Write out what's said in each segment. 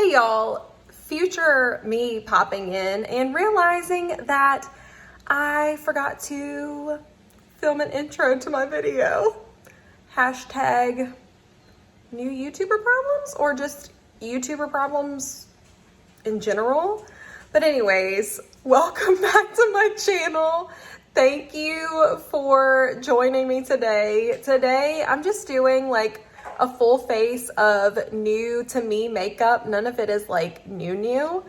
Hey y'all, future me popping in and realizing that I forgot to film an intro to my video. Hashtag new YouTuber problems or just YouTuber problems in general. But anyways, welcome back to my channel. Thank you for joining me today. Today, I'm just doing like a full face of new to me makeup. None of it is like new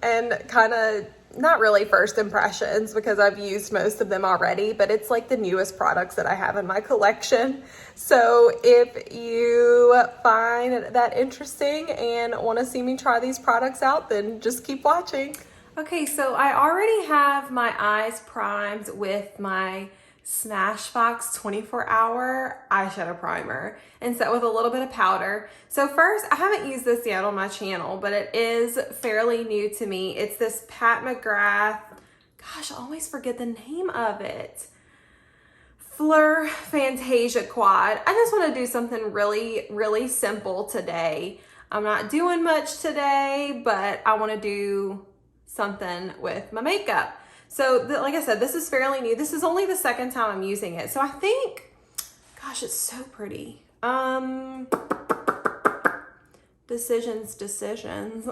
and kind of not really first impressions because I've used most of them already, but it's like the newest products that I have in my collection. So if you find that interesting and want to see me try these products out, then just keep watching. Okay, so I already have my eyes primed with my Smashbox 24-hour eyeshadow primer and set with a little bit of powder. So first, I haven't used this yet on my channel, but it is fairly new to me. It's this Pat McGrath, gosh, I always forget the name of it. Fleur Fantasia Quad. I just want to do something really simple today. I'm not doing much today, but I want to do something with my makeup. So like I said, this is fairly new. This is only the second time I'm using it. So I think, gosh, it's so pretty. Decisions.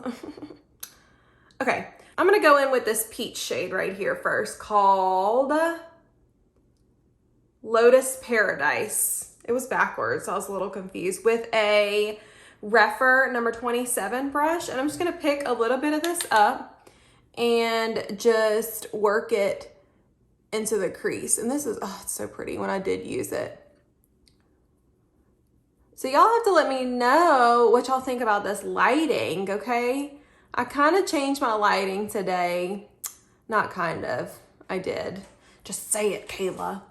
Okay, I'm gonna go in with this peach shade right here first called Lotus Paradise. It was backwards, so I was a little confused, with a Rephr number 27 brush. And I'm just gonna pick a little bit of this up and just work it into the crease. And this is, oh, it's so pretty when I did use it. So y'all have to let me know what y'all think about this lighting, okay? I kind of changed my lighting today. Not kind of, I did. Just say it, Kayla.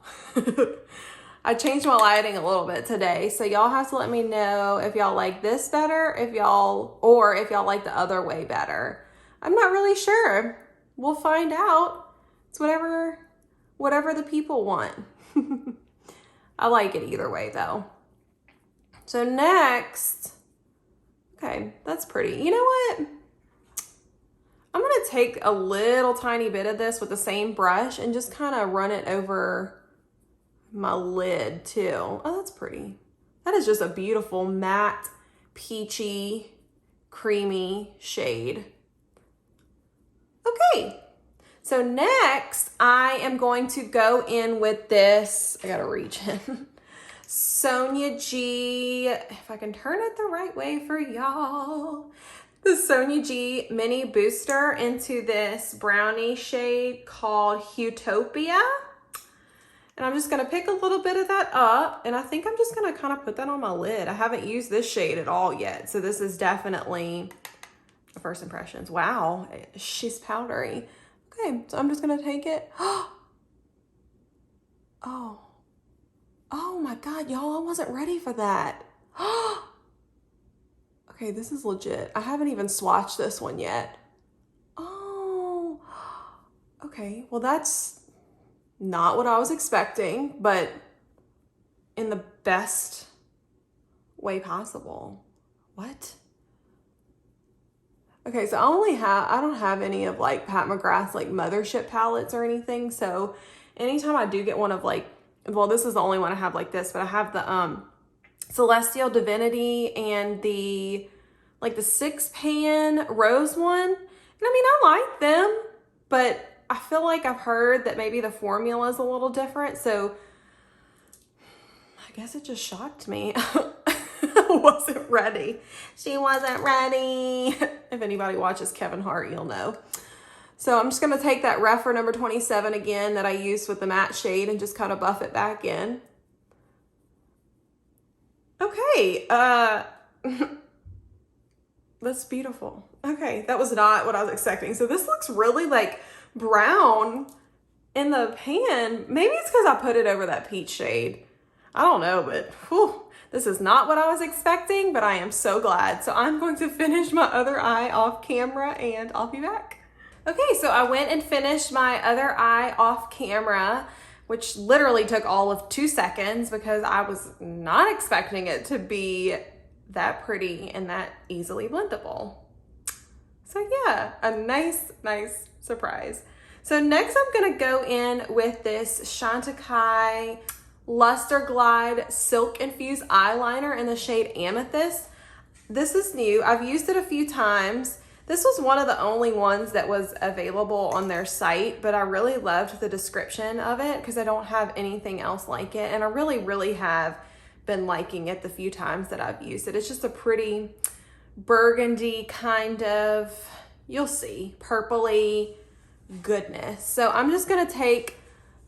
I changed my lighting a little bit today. So y'all have to let me know if y'all like this better, if y'all like the other way better. I'm not really sure. We'll find out. It's whatever the people want. I like it either way though. So next, okay, that's pretty. You know what? I'm gonna take a little tiny bit of this with the same brush and just kind of run it over my lid too. Oh, that's pretty. That is just a beautiful matte, peachy, creamy shade. Okay, so next I am going to go in with this, I gotta reach in, Sonia G, if I can turn it the right way for y'all, the Sonia G Mini Booster into this brownie shade called Utopia. And I'm just gonna pick a little bit of that up, and I think I'm just gonna kind of put that on my lid. I haven't used this shade at all yet, so this is definitely first impressions. Wow, she's powdery. Okay, so I'm just gonna take it. Oh my God, y'all, I wasn't ready for that. Okay, this is legit. I haven't even swatched this one yet. Oh, okay, well that's not what I was expecting, but in the best way possible. What? Okay, so I don't have any of like Pat McGrath's like mothership palettes or anything. So anytime I do get one of like, well, this is the only one I have like this, but I have the Celestial Divinity and the 6-pan rose one. And I mean, I like them, but I feel like I've heard that maybe the formula is a little different. So I guess it just shocked me. Wasn't ready. She wasn't ready. If anybody watches Kevin Hart, you'll know. So I'm just going to take that Rephr number 27 again that I used with the matte shade and just kind of buff it back in. Okay. That's beautiful. Okay. That was not what I was expecting. So this looks really like brown in the pan. Maybe it's because I put it over that peach shade. I don't know, but whew. This is not what I was expecting, but I am so glad. So I'm going to finish my other eye off camera and I'll be back. Okay, so I went and finished my other eye off camera, which literally took all of 2 seconds because I was not expecting it to be that pretty and that easily blendable. So yeah, a nice surprise. So next I'm gonna go in with this Chantecaille Luster Glide Silk Infused Eyeliner in the shade Amethyst. This is new. I've used it a few times. This was one of the only ones that was available on their site, but I really loved the description of it because I don't have anything else like it. And I really have been liking it the few times that I've used it. It's just a pretty burgundy kind of, you'll see, purpley goodness. So I'm just gonna take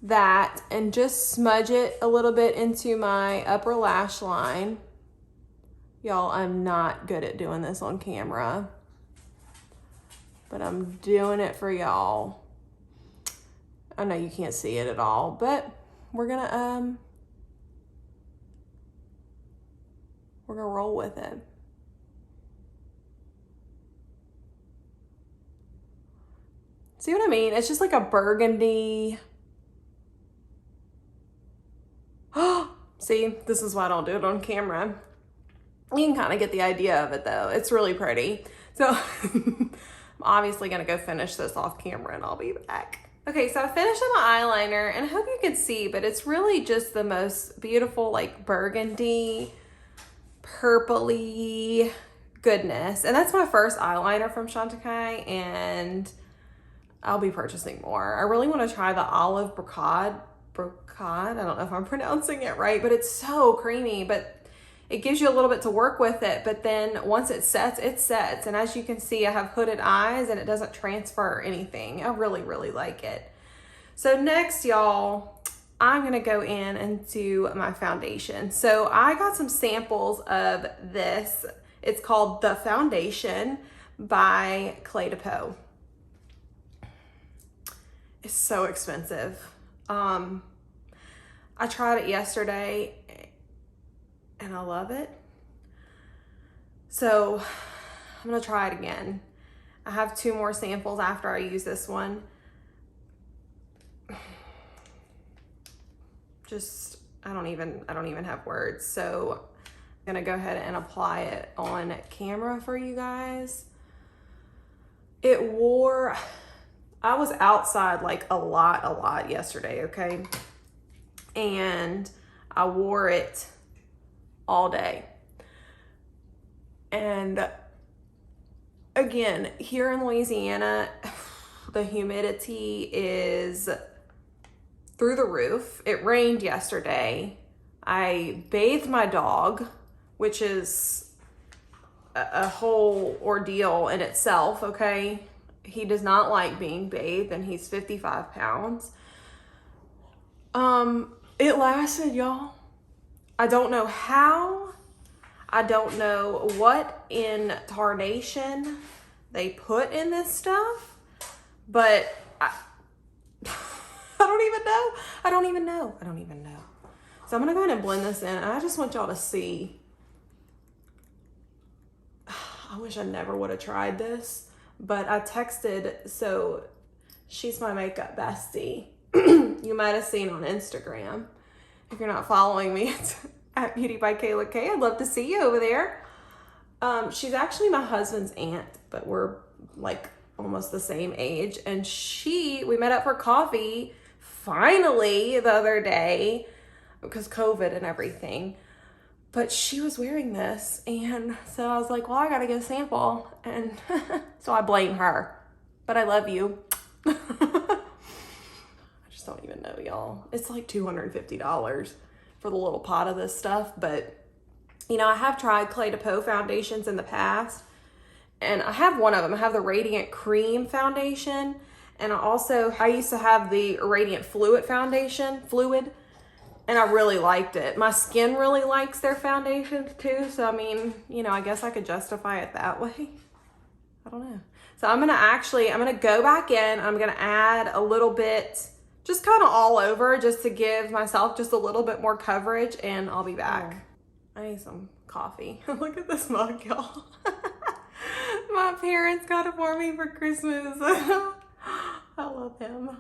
that and just smudge it a little bit into my upper lash line. Y'all, I'm not good at doing this on camera, but I'm doing it for y'all. I know you can't see it at all, but we're gonna roll with it. See what I mean? It's just like a burgundy. See, this is why I don't do it on camera. You can kind of get the idea of it though. It's really pretty. So I'm obviously gonna go finish this off camera and I'll be back. Okay, so I finished my eyeliner and I hope you can see, but it's really just the most beautiful like burgundy, purpley goodness. And that's my first eyeliner from Chantecaille and I'll be purchasing more. I really want to try the olive brocade. I don't know if I'm pronouncing it right, but it's so creamy, but it gives you a little bit to work with it. But then once it sets, it sets. And as you can see, I have hooded eyes and it doesn't transfer anything. I really like it. So next, y'all, I'm gonna go in and do my foundation. So I got some samples of this. It's called The Foundation by Peau. It's so expensive. I tried it yesterday and I love it. So I'm gonna try it again. I have 2 more samples after I use this one. Just, I don't even have words. So I'm gonna go ahead and apply it on camera for you guys. I was outside like a lot yesterday, okay? And I wore it all day. And again, here in Louisiana, the humidity is through the roof. It rained yesterday. I bathed my dog, which is a whole ordeal in itself, okay? He does not like being bathed and he's 55 pounds. It lasted, y'all. I don't know how. I don't know what in tarnation they put in this stuff, but I don't even know. I don't even know. So I'm gonna go ahead and blend this in and I just want y'all to see. I wish I never would have tried this, but I texted, so she's my makeup bestie. You might have seen on Instagram. If you're not following me, it's at beautybykaylak. I'd love to see you over there. She's actually my husband's aunt, but we're like almost the same age. And we met up for coffee finally the other day because COVID and everything. But she was wearing this. And so I was like, well, I got to get a sample. And so I blame her. But I love you. Don't even know, y'all. It's like $250 for the little pot of this stuff, but you know, I have tried Peau foundations in the past, and I have one of them. I have the Radiant Cream foundation, and I used to have the Radiant Fluid foundation, and I really liked it. My skin really likes their foundations too, so I mean, you know, I guess I could justify it that way. I don't know. So I'm gonna go back in, I'm gonna add a little bit, just kind of all over, just to give myself just a little bit more coverage, and I'll be back. I need some coffee. Look at this mug, y'all. My parents got it for me for Christmas. I love him.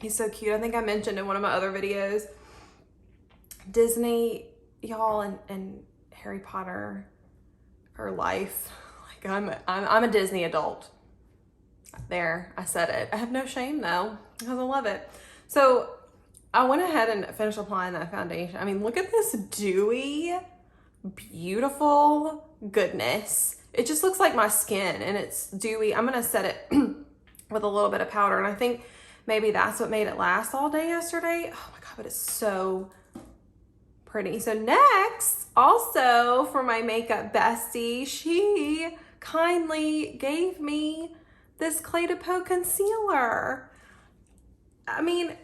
He's so cute. I think I mentioned in one of my other videos, Disney, y'all, and Harry Potter or life. Like I'm a Disney adult. There, I said it. I have no shame though, because I love it. So I went ahead and finished applying that foundation. I mean, look at this dewy, beautiful goodness. It just looks like my skin, and it's dewy. I'm gonna set it with a little bit of powder, and I think maybe that's what made it last all day yesterday. Oh my God, but it's so pretty. So next, also for my makeup bestie, she kindly gave me this Clé de Peau concealer. I mean,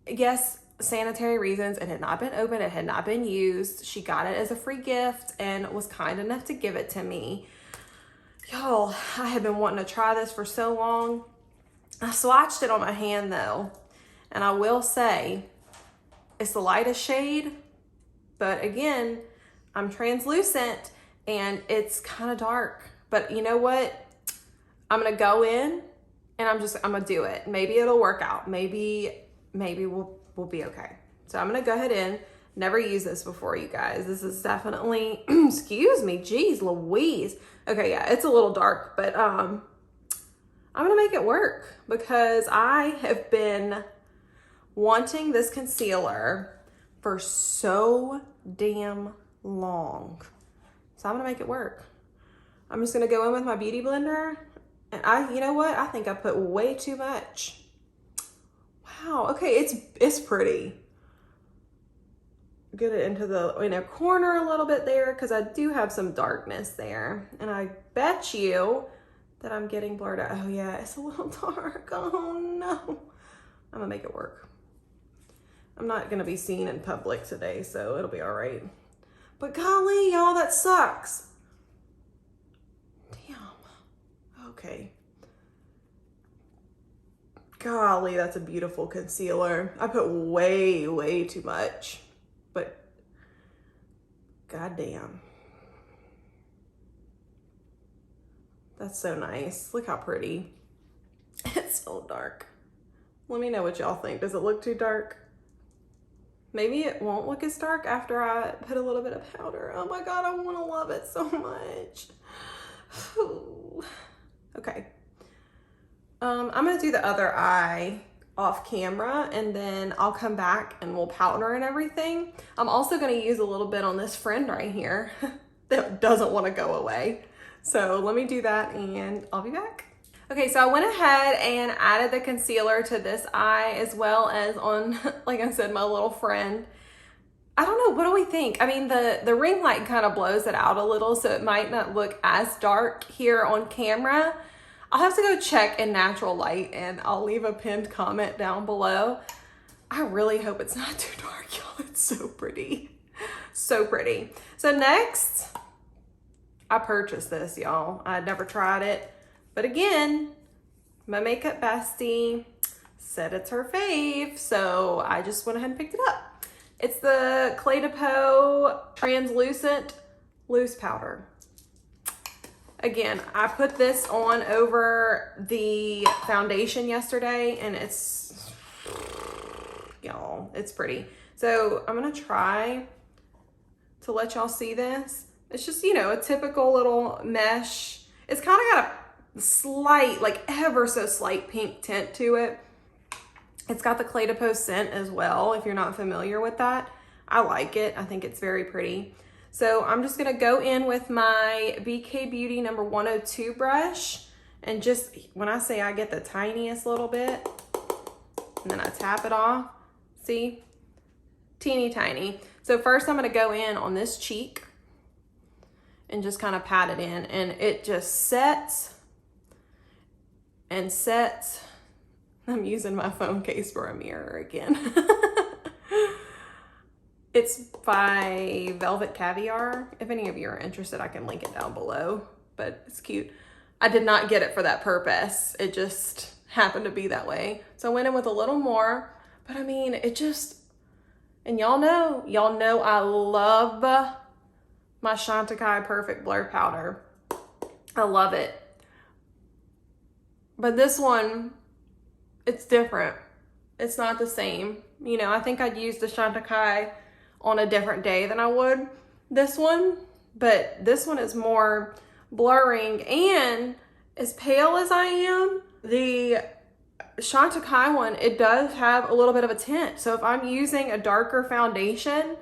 yes, sanitary reasons, it had not been opened, it had not been used. She got it as a free gift and was kind enough to give it to me. Y'all, I have been wanting to try this for so long. I swatched it on my hand though, and I will say it's the lightest shade, but again, I'm translucent and it's kind of dark. But you know what? I'm gonna go in and I'm gonna do it. Maybe it'll work out. Maybe we'll be okay. So I'm gonna go ahead in. Never used this before, you guys. This is definitely, excuse me, geez Louise. Okay, yeah, it's a little dark, but I'm gonna make it work because I have been wanting this concealer for so damn long. So I'm gonna make it work. I'm just gonna go in with my beauty blender, and you know what? I think I put way too much. Wow, okay, it's pretty. Get it into the inner corner a little bit there because I do have some darkness there. And I bet you that I'm getting blurred out. Oh yeah, it's a little dark. Oh no. I'm gonna make it work. I'm not gonna be seen in public today, so it'll be all right. But golly, y'all, that sucks. Damn. Okay. Golly, that's a beautiful concealer. I put way too much, but goddamn. That's so nice. Look how pretty. It's so dark. Let me know what y'all think. Does it look too dark? Maybe it won't look as dark after I put a little bit of powder. Oh my God, I want to love it so much. Okay. I'm gonna do the other eye off camera and then I'll come back and we'll powder and everything. I'm also gonna use a little bit on this friend right here that doesn't want to go away. So let me do that and I'll be back. Okay, so I went ahead and added the concealer to this eye as well as on, like I said, my little friend. I don't know, what do we think? I mean, the ring light kind of blows it out a little, so it might not look as dark here on camera. I'll have to go check in natural light and I'll leave a pinned comment down below. I really hope it's not too dark, y'all. It's so pretty. So pretty. So next, I purchased this, y'all. I had never tried it. But again, my makeup bestie said it's her fave, so I just went ahead and picked it up. It's the Clé de Peau Translucent Loose Powder. Again, I put this on over the foundation yesterday and it's, y'all, it's pretty. So I'm gonna try to let y'all see this. It's just, you know, a typical little mesh. It's kind of got a slight, like ever so slight pink tint to it. It's got the Clé de Peau scent as well, if you're not familiar with that. I like it. I think it's very pretty. So I'm just gonna go in with my BK Beauty number 102 brush, and just, when I say I get the tiniest little bit, and then I tap it off, see? Teeny tiny. So first I'm gonna go in on this cheek and just kind of pat it in, and it just sets and sets. I'm using my phone case for a mirror again. It's by Velvet Caviar. If any of you are interested, I can link it down below, but it's cute. I did not get it for that purpose. It just happened to be that way. So I went in with a little more, but I mean, it just, and y'all know I love my Chantecaille Perfect Blur Powder. I love it. But this one, it's different. It's not the same. You know, I think I'd use the Chantecaille on a different day than I would. this one, but this one is more blurring, and as pale as I am, the Chantecaille one, it does have a little bit of a tint. So if I'm using a darker foundation,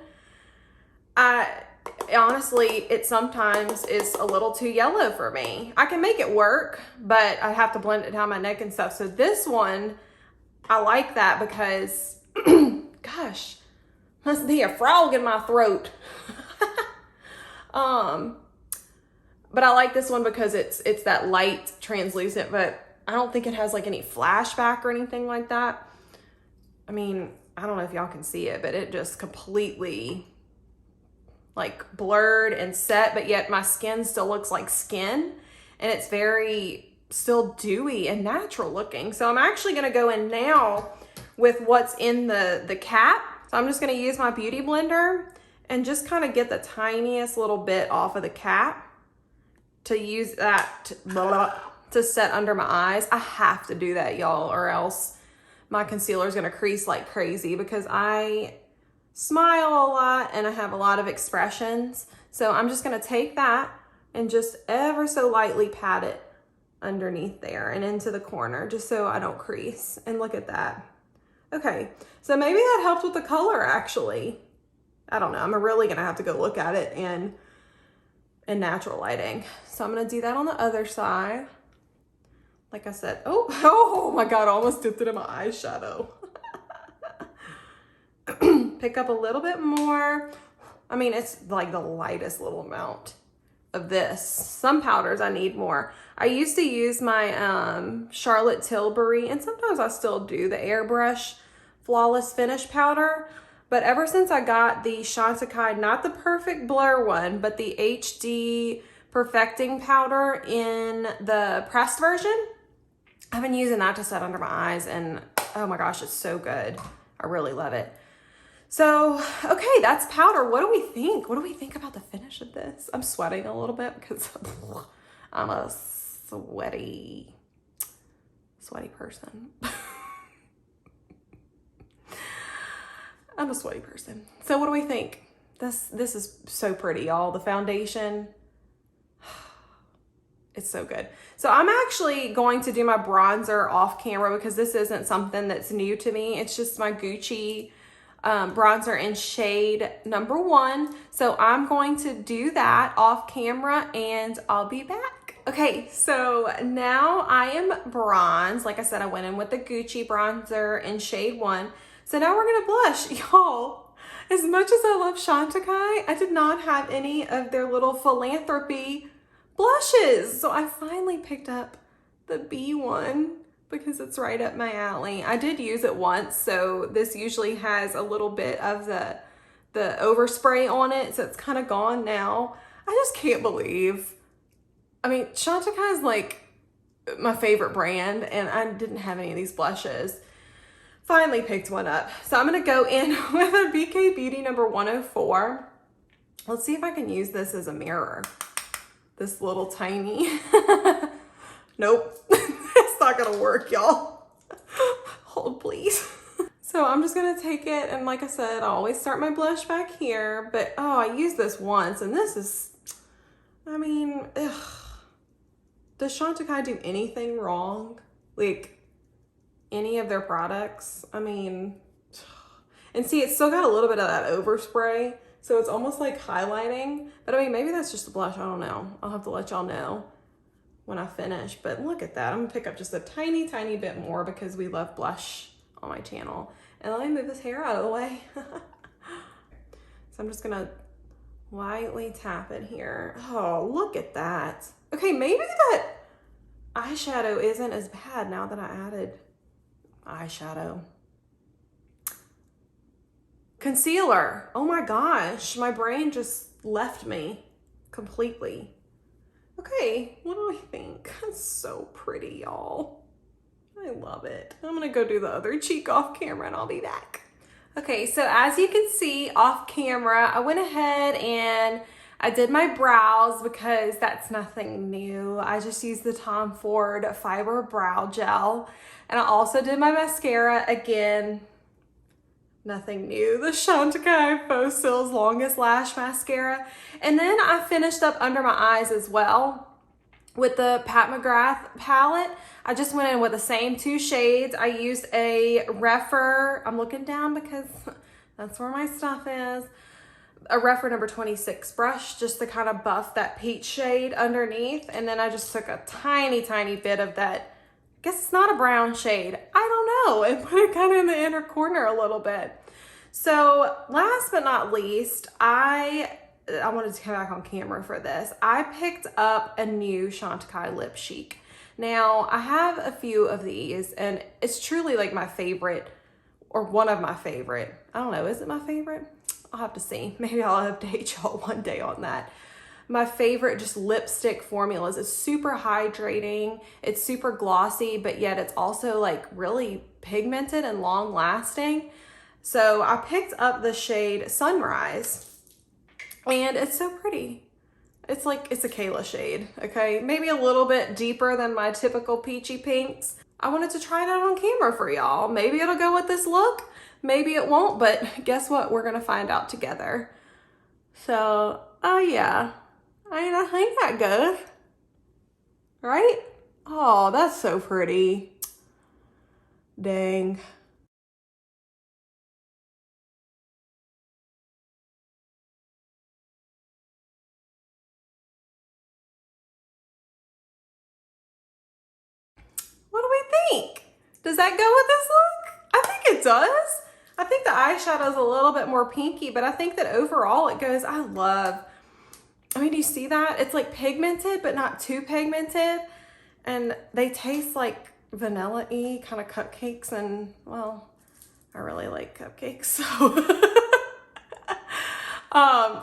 honestly, it sometimes is a little too yellow for me. I can make it work, but I have to blend it down my neck and stuff. So this one, I like that because, gosh, must be a frog in my throat. But I like this one because it's that light translucent, but I don't think it has like any flashback or anything like that. I mean, I don't know if y'all can see it, but it just completely like blurred and set, but yet my skin still looks like skin, and it's very still dewy and natural looking. So I'm actually gonna go in now with what's in the cap. So I'm just gonna use my beauty blender and just kind of get the tiniest little bit off of the cap to use that to set under my eyes. I have to do that, y'all, or else my concealer is gonna crease like crazy because I smile a lot and I have a lot of expressions. So I'm just gonna take that and just ever so lightly pat it underneath there and into the corner just so I don't crease. And look at that. Okay, so maybe that helped with the color actually. I don't know, I'm really gonna have to go look at it in natural lighting. So I'm gonna do that on the other side. Like I said, oh my God, I almost dipped it in my eyeshadow. Pick up a little bit more. I mean, it's like the lightest little amount of this. Some powders I need more. I used to use my Charlotte Tilbury, and sometimes I still do, the Airbrush Flawless Finish powder. But ever since I got the Chantecaille, not the Perfect Blur one, but the HD Perfecting powder in the pressed version, I've been using that to set under my eyes, and oh my gosh, it's so good. I really love it. So, okay, that's powder. What do we think? What do we think about the finish of this? I'm sweating a little bit because I'm a sweaty person. I'm a sweaty person. So what do we think? This is so pretty, y'all. The foundation, it's so good. So I'm actually going to do my bronzer off camera because this isn't something that's new to me. It's just my Gucci bronzer in shade number 1. So I'm going to do that off camera and I'll be back. Okay, so now I am bronzed. Like I said, I went in with the Gucci bronzer in shade 1. So now we're gonna blush. Y'all, as much as I love Chantecaille, I did not have any of their little Philanthropy blushes. So I finally picked up the B one because it's right up my alley. I did use it once, so this usually has a little bit of the overspray on it, so it's kind of gone now. I just can't believe. I mean, Chantecaille is like my favorite brand, and I didn't have any of these blushes. Finally picked one up. So I'm gonna go in with a BK Beauty number 104. Let's see if I can use this as a mirror. This little tiny, nope, it's not gonna work, y'all. Hold, please. So I'm just gonna take it, and like I said, I always start my blush back here, but oh, I used this once, and this is, I mean, ugh. Does Chantecaille do anything wrong? Like, any of their products? I mean, and see, it's still got a little bit of that overspray, so it's almost like highlighting, but I mean, maybe that's just a blush, I don't know. I'll have to let y'all know when I finish, but look at that. I'm gonna pick up just a tiny, tiny bit more because we love blush on my channel. And let me move this hair out of the way. So I'm just gonna lightly tap it here. Oh, look at that. Okay, maybe that eyeshadow isn't as bad now that I added eyeshadow. Concealer. Oh my gosh, my brain just left me completely. Okay, what do I think? It's so pretty, y'all. I love it. I'm gonna go do the other cheek off camera and I'll be back. Okay, so as you can see off camera, I went ahead and I did my brows because that's nothing new. I just used the Tom Ford Fiber Brow Gel. And I also did my mascara again. nothing new. The Chantecaille Faux Cils Longest Lash Mascara. And then I finished up under my eyes as well with the Pat McGrath palette. I just went in with the same 2 shades. I used a Rephr, I'm looking down because that's where my stuff is. A Rephr number 26 brush just to kind of buff that peach shade underneath. And then I just took a tiny, tiny bit of that, I guess it's not a brown shade, I don't know, and put it kind of in the inner corner a little bit. So last but not least, I wanted to come back on camera for this. I picked up a new Chantecaille Lip Chic. Now, I have a few of these, and it's truly like my favorite, or one of my favorite. I don't know, is it my favorite? I'll have to see. Maybe I'll update y'all one day on that. My favorite just lipstick formulas. It's super hydrating. It's super glossy, but yet it's also like really pigmented and long lasting. So I picked up the shade Sunrise, and it's so pretty. It's like, it's a Kayla shade, okay? Maybe a little bit deeper than my typical peachy pinks. I wanted to try it out on camera for y'all. Maybe it'll go with this look, maybe it won't, but guess what? We're gonna find out together. So, oh yeah. I think that goes, right? Oh, that's so pretty. Dang. What do we think? Does that go with this look? I think it does. I think the eyeshadow is a little bit more pinky, but I think that overall it goes, I mean, do you see that? It's like pigmented, but not too pigmented. And they taste like vanilla-y kind of cupcakes, and well, I really like cupcakes, so.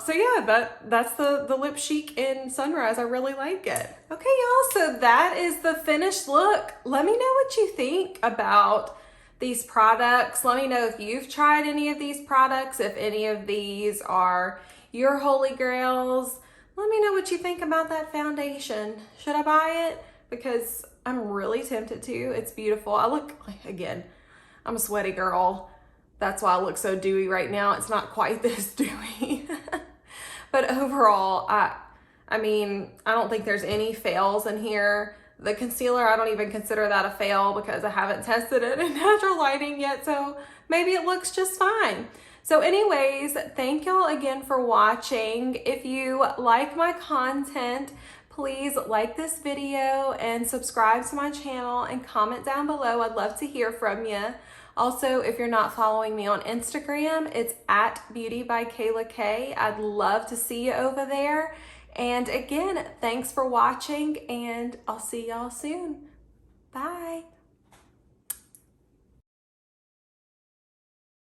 So yeah, that's the Lip Chic in Sunrise. I really like it. Okay, y'all, so that is the finished look. Let me know what you think about these products. Let me know if you've tried any of these products, if any of these are your holy grails. Let me know what you think about that foundation. Should I buy it? Because I'm really tempted to. It's beautiful. I look, again, I'm a sweaty girl. That's why I look so dewy right now. It's not quite this dewy. But overall, I mean, I don't think there's any fails in here. The concealer, I don't even consider that a fail because I haven't tested it in natural lighting yet. So maybe it looks just fine. So anyways, thank y'all again for watching. If you like my content, please like this video and subscribe to my channel and comment down below. I'd love to hear from you. Also, if you're not following me on Instagram, it's at beautybykaylak. I'd love to see you over there. And again, thanks for watching, and I'll see y'all soon. Bye.